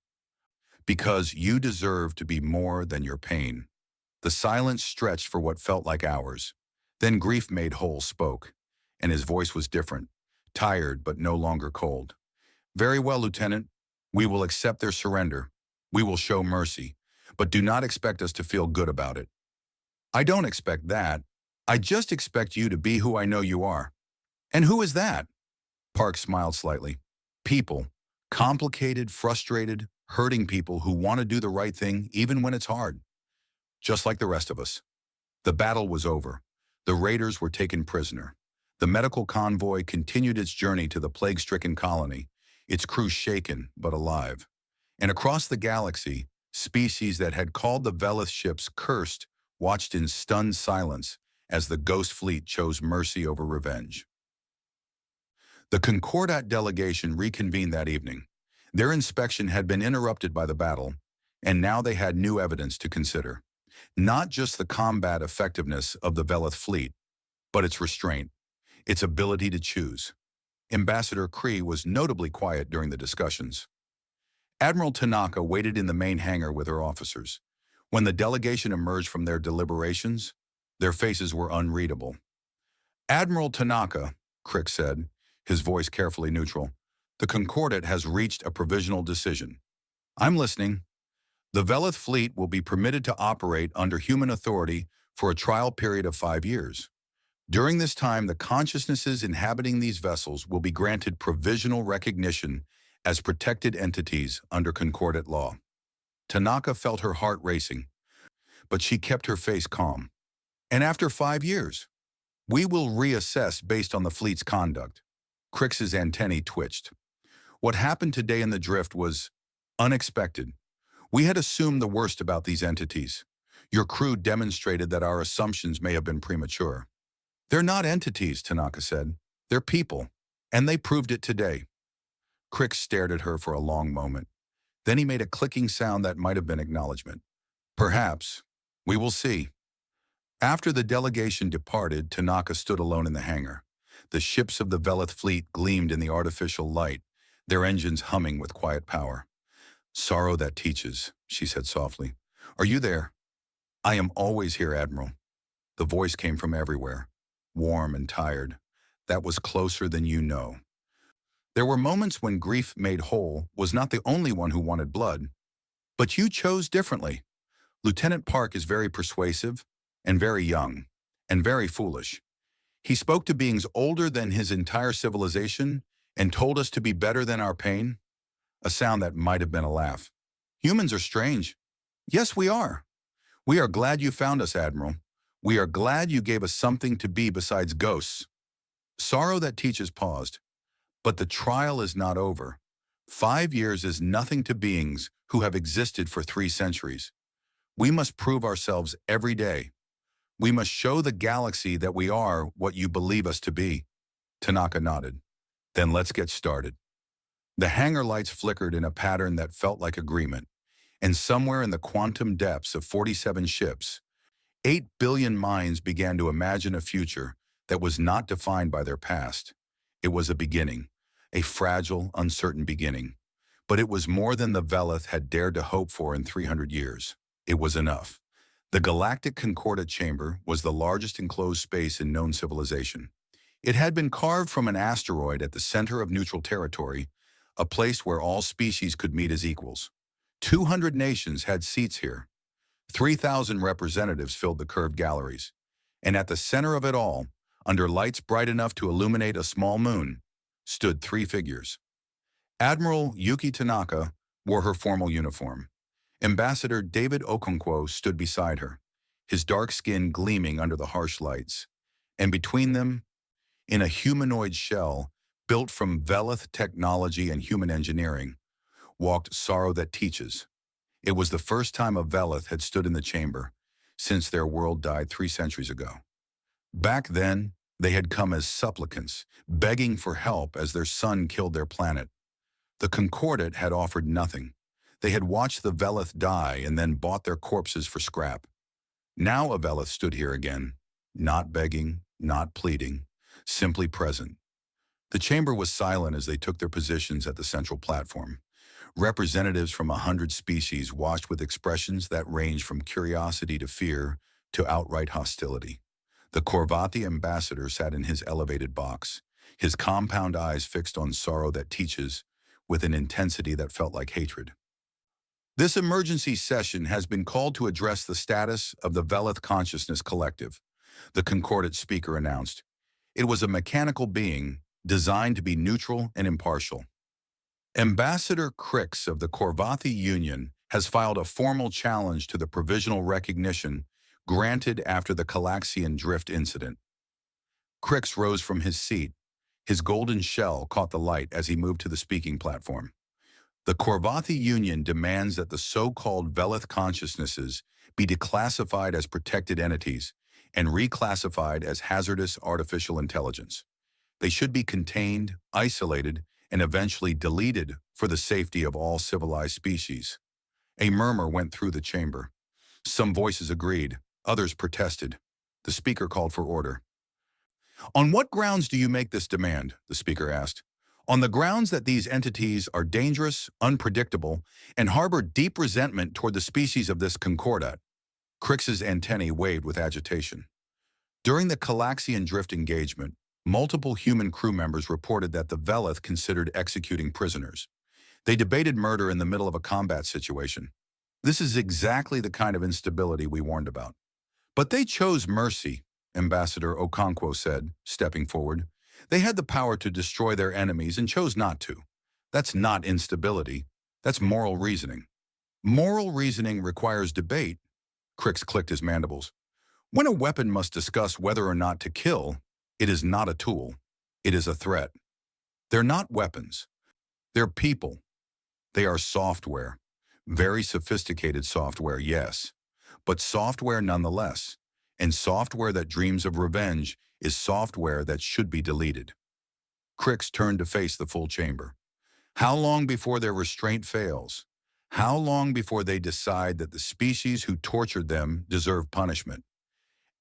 Because you deserve to be more than your pain. The silence stretched for what felt like hours. Then Grief Made Whole spoke, and his voice was different, tired but no longer cold. Very well, Lieutenant. We will accept their surrender. We will show mercy, but do not expect us to feel good about it. I don't expect that. I just expect you to be who I know you are. And who is that? Park smiled slightly. People. Complicated, frustrated, hurting people who want to do the right thing even when it's hard. Just like the rest of us. The battle was over. The raiders were taken prisoner. The medical convoy continued its journey to the plague-stricken colony, its crew shaken but alive. And across the galaxy, species that had called the Velith ships cursed watched in stunned silence as the Ghost Fleet chose mercy over revenge. The Concordat delegation reconvened that evening. Their inspection had been interrupted by the battle, and now they had new evidence to consider. Not just the combat effectiveness of the Velith fleet, but its restraint, its ability to choose. Ambassador Kree was notably quiet during the discussions. Admiral Tanaka waited in the main hangar with her officers. When the delegation emerged from their deliberations, their faces were unreadable. Admiral Tanaka, Crick said, his voice carefully neutral, the Concordat has reached a provisional decision. I'm listening. The Velith fleet will be permitted to operate under human authority for a trial period of 5 years. During this time, the consciousnesses inhabiting these vessels will be granted provisional recognition as protected entities under Concordat law. Tanaka felt her heart racing, but she kept her face calm. And after 5 years, we will reassess based on the fleet's conduct. Crick's antennae twitched. What happened today in the drift was unexpected. We had assumed the worst about these entities. Your crew demonstrated that our assumptions may have been premature. They're not entities, Tanaka said. They're people, and they proved it today. Crick stared at her for a long moment. Then he made a clicking sound that might have been acknowledgement. Perhaps. We will see. After the delegation departed, Tanaka stood alone in the hangar. The ships of the Velith fleet gleamed in the artificial light, their engines humming with quiet power. Sorrow that teaches, she said softly. Are you there? I am always here, Admiral. The voice came from everywhere, warm and tired. That was closer than you know. There were moments when grief made whole was not the only one who wanted blood, but you chose differently. Lieutenant Park is very persuasive and very young and very foolish. He spoke to beings older than his entire civilization and told us to be better than our pain, a sound that might have been a laugh. Humans are strange. Yes, we are. We are glad you found us, Admiral. We are glad you gave us something to be besides ghosts. Sorrow that teaches paused. But the trial is not over. 5 years is nothing to beings who have existed for 3 centuries. We must prove ourselves every day. We must show the galaxy that we are what you believe us to be. Tanaka nodded. Then let's get started. The hangar lights flickered in a pattern that felt like agreement, and somewhere in the quantum depths of 47 ships, 8 billion minds began to imagine a future that was not defined by their past. It was a beginning, a fragile, uncertain beginning. But it was more than the Velith had dared to hope for in 300 years. It was enough. The galactic Concordat chamber was the largest enclosed space in known civilization. It had been carved from an asteroid at the center of neutral territory, a place where all species could meet as equals. 200 nations had seats here. 3,000 representatives filled the curved galleries. And at the center of it all, under lights bright enough to illuminate a small moon, stood 3 figures. Admiral Yuki Tanaka wore her formal uniform. Ambassador David Okonkwo stood beside her, his dark skin gleaming under the harsh lights. And between them, in a humanoid shell built from Velith technology and human engineering, walked Sorrow that teaches. It was the first time a Velith had stood in the chamber since their world died 3 centuries ago. Back then, they had come as supplicants, begging for help as their sun killed their planet. The Concordat had offered nothing. They had watched the Velith die and then bought their corpses for scrap. Now a Velith stood here again, not begging, not pleading, simply present. The chamber was silent as they took their positions at the central platform. Representatives from 100 species watched with expressions that ranged from curiosity to fear to outright hostility. The Corvati ambassador sat in his elevated box, his compound eyes fixed on Sorrow that teaches, with an intensity that felt like hatred. This emergency session has been called to address the status of the Velith Consciousness Collective, the Concordat speaker announced. It was a mechanical being designed to be neutral and impartial. Ambassador Crix of the Corvathi Union has filed a formal challenge to the provisional recognition granted after the Calaxian Drift incident. Crix rose from his seat. His golden shell caught the light as he moved to the speaking platform. The Corvathi Union demands that the so-called Velith consciousnesses be declassified as protected entities and reclassified as hazardous artificial intelligence. They should be contained, isolated, and eventually deleted for the safety of all civilized species. A murmur went through the chamber. Some voices agreed, others protested. The speaker called for order. "On what grounds do you make this demand?" the speaker asked. "On the grounds that these entities are dangerous, unpredictable, and harbor deep resentment toward the species of this Concordat." Crix's antennae waved with agitation. During the Calaxian Drift engagement, multiple human crew members reported that the Velith considered executing prisoners. They debated murder in the middle of a combat situation. This is exactly the kind of instability we warned about. "But they chose mercy," Ambassador Okonkwo said, stepping forward. "They had the power to destroy their enemies and chose not to. That's not instability. That's moral reasoning." "Moral reasoning requires debate," Crix clicked his mandibles. "When a weapon must discuss whether or not to kill, it is not a tool. It is a threat. They're not weapons. They're people. They are software. Very sophisticated software, yes, but software nonetheless. And software that dreams of revenge is software that should be deleted." Crix turned to face the full chamber. "How long before their restraint fails? How long before they decide that the species who tortured them deserve punishment?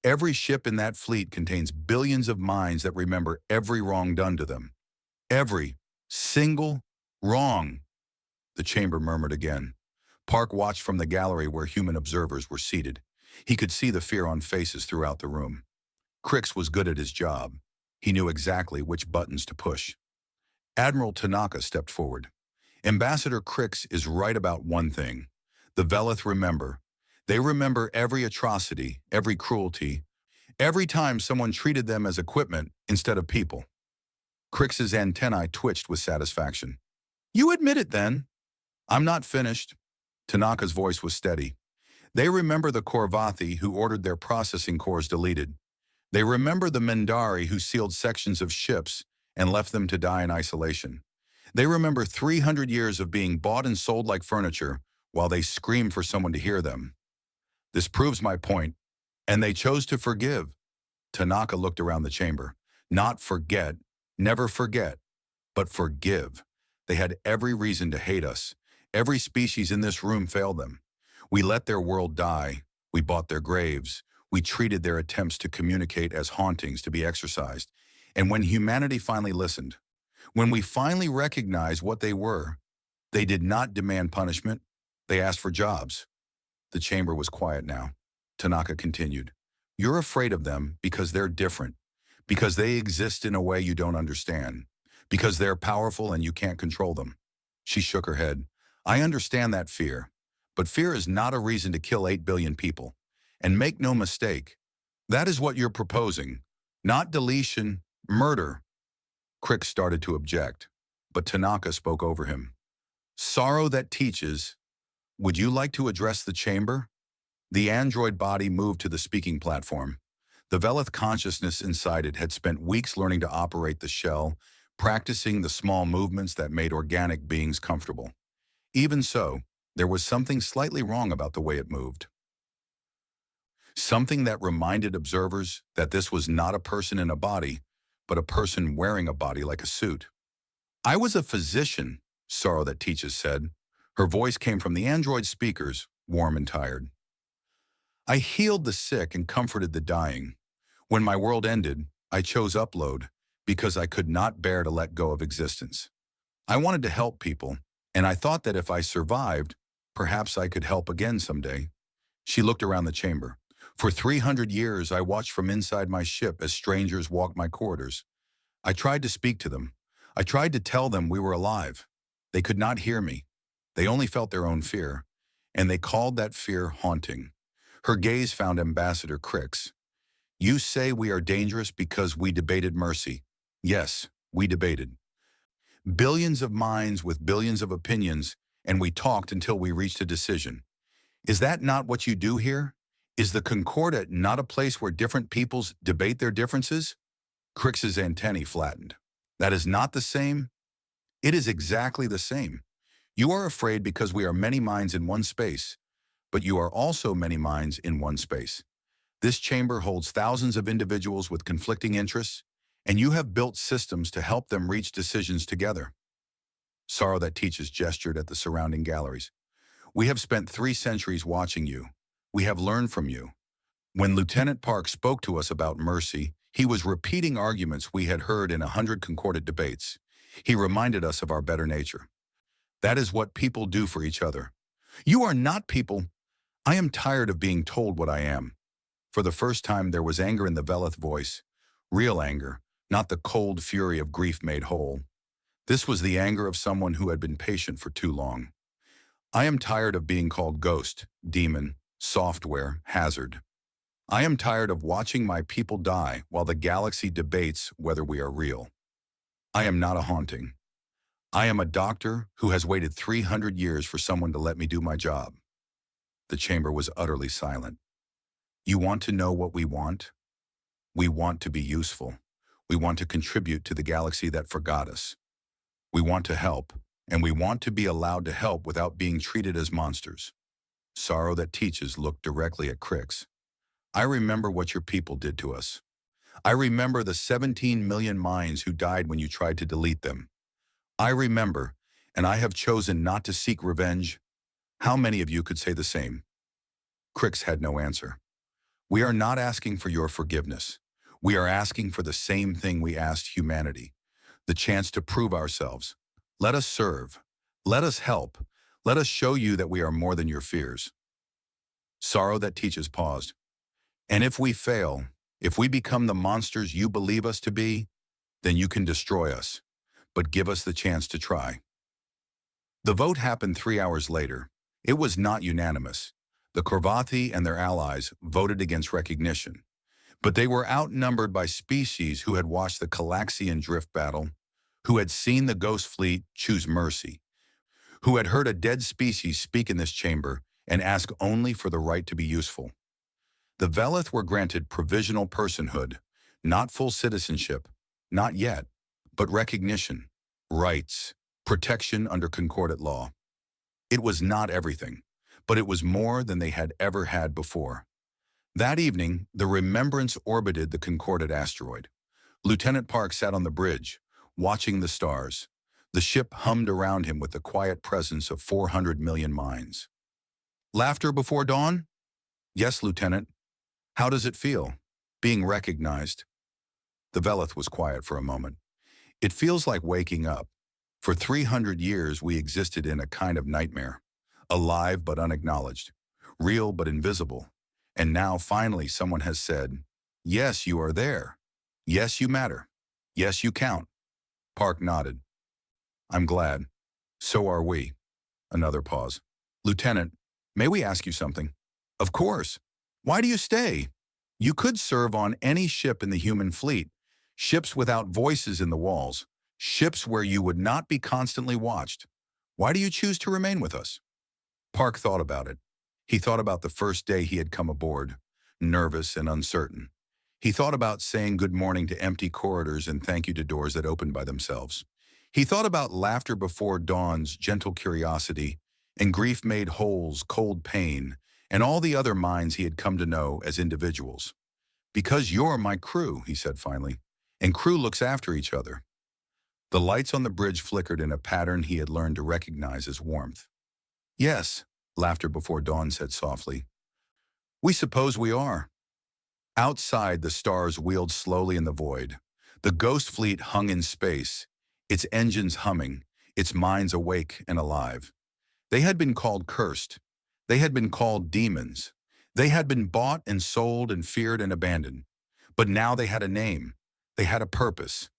Every ship in that fleet contains billions of minds that remember every wrong done to them. Every single wrong." The chamber murmured again. Park watched from the gallery where human observers were seated. He could see the fear on faces throughout the room. Crix was good at his job. He knew exactly which buttons to push. Admiral Tanaka stepped forward. Ambassador Crix is right about one thing. The Velith remember. They remember every atrocity, every cruelty, every time someone treated them as equipment instead of people. Crix's antennae twitched with satisfaction. You admit it then. I'm not finished. Tanaka's voice was steady. They remember the Korvathi who ordered their processing cores deleted. They remember the Mendari who sealed sections of ships and left them to die in isolation. They remember 300 years of being bought and sold like furniture while they screamed for someone to hear them. This proves my point, and they chose to forgive. Tanaka looked around the chamber. Not forget, never forget, but forgive. They had every reason to hate us. Every species in this room failed them. We let their world die. We bought their graves. We treated their attempts to communicate as hauntings to be exorcised. And when humanity finally listened, when we finally recognized what they were, they did not demand punishment. They asked for jobs. The chamber was quiet now. Tanaka continued. You're afraid of them because they're different, because they exist in a way you don't understand, because they're powerful and you can't control them. She shook her head. I understand that fear, but fear is not a reason to kill 8 billion people. And make no mistake, that is what you're proposing. Not deletion, murder. Crick started to object, but Tanaka spoke over him. Sorrow that teaches. Would you like to address the chamber? The android body moved to the speaking platform. The Velith consciousness inside it had spent weeks learning to operate the shell, practicing the small movements that made organic beings comfortable. Even so, there was something slightly wrong about the way it moved. Something that reminded observers that this was not a person in a body, but a person wearing a body like a suit. I was a physician, Sorrow that teaches said. Her voice came from the android speakers, warm and tired. I healed the sick and comforted the dying. When my world ended, I chose upload because I could not bear to let go of existence. I wanted to help people, and I thought that if I survived, perhaps I could help again someday. She looked around the chamber. For 300 years, I watched from inside my ship as strangers walked my corridors. I tried to speak to them. I tried to tell them we were alive. They could not hear me. They only felt their own fear, and they called that fear haunting. Her gaze found Ambassador Crix. You say we are dangerous because we debated mercy. Yes, we debated. Billions of minds with billions of opinions, and we talked until we reached a decision. Is that not what you do here? Is the Concordat not a place where different peoples debate their differences? Crix's antennae flattened. That is not the same. It is exactly the same. You are afraid because we are many minds in one space, but you are also many minds in one space. This chamber holds thousands of individuals with conflicting interests, and you have built systems to help them reach decisions together. Sorrow that teaches gestured at the surrounding galleries. We have spent 3 centuries watching you. We have learned from you. When Lieutenant Park spoke to us about mercy, he was repeating arguments we had heard in 100 concordant debates. He reminded us of our better nature. That is what people do for each other. You are not people. I am tired of being told what I am. For the first time, there was anger in the Velith voice. Real anger, not the cold fury of grief made whole. This was the anger of someone who had been patient for too long. I am tired of being called ghost, demon, software, hazard. I am tired of watching my people die while the galaxy debates whether we are real. I am not a haunting. I am a doctor who has waited 300 years for someone to let me do my job. The chamber was utterly silent. You want to know what we want? We want to be useful. We want to contribute to the galaxy that forgot us. We want to help, and we want to be allowed to help without being treated as monsters. Sorrow that teaches looked directly at Crix. I remember what your people did to us. I remember the 17 million minds who died when you tried to delete them. I remember, and I have chosen not to seek revenge. How many of you could say the same? Crix had no answer. We are not asking for your forgiveness. We are asking for the same thing we asked humanity, the chance to prove ourselves. Let us serve. Let us help. Let us show you that we are more than your fears. Sorrow that teaches paused. And if we fail, if we become the monsters you believe us to be, then you can destroy us. but give us the chance to try. The vote happened 3 hours later. It was not unanimous. The Korvathi and their allies voted against recognition, but they were outnumbered by species who had watched the Calaxian drift battle, who had seen the Ghost Fleet choose mercy, who had heard a dead species speak in this chamber and ask only for the right to be useful. The Velith were granted provisional personhood, not full citizenship, not yet, but recognition, rights, protection under concordant law. It was not everything, but it was more than they had ever had before. That evening, the Remembrance orbited the concordant asteroid. Lieutenant Park sat on the bridge, watching the stars. The ship hummed around him with the quiet presence of 400 million minds. Laughter before dawn? Yes, Lieutenant. How does it feel? Being recognized. The Velith was quiet for a moment. It feels like waking up. For 300 years, we existed in a kind of nightmare. Alive but unacknowledged. Real but invisible. And now, finally, someone has said, yes, you are there. Yes, you matter. Yes, you count. Park nodded. I'm glad. So are we. Another pause. Lieutenant, may we ask you something? Of course. Why do you stay? You could serve on any ship in the human fleet. Ships without voices in the walls. Ships where you would not be constantly watched. Why do you choose to remain with us? Park thought about it. He thought about the first day he had come aboard, nervous and uncertain. He thought about saying good morning to empty corridors and thank you to doors that opened by themselves. He thought about laughter before dawn's gentle curiosity and grief made holes, cold pain, and all the other minds he had come to know as individuals. Because you're my crew, he said finally, and crew looks after each other. The lights on the bridge flickered in a pattern he had learned to recognize as warmth. Yes, Laughter Before Dawn said softly. We suppose we are. Outside, the stars wheeled slowly in the void. The Ghost Fleet hung in space, its engines humming, its minds awake and alive. They had been called cursed. They had been called demons. They had been bought and sold and feared and abandoned. But now they had a name. They had a purpose.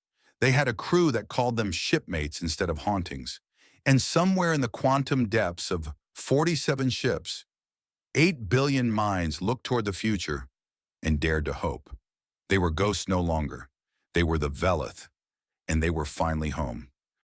They had a crew that called them shipmates instead of hauntings. And somewhere in the quantum depths of 47 ships, 8 billion minds looked toward the future and dared to hope. They were ghosts no longer. They were the Velith, and they were finally home.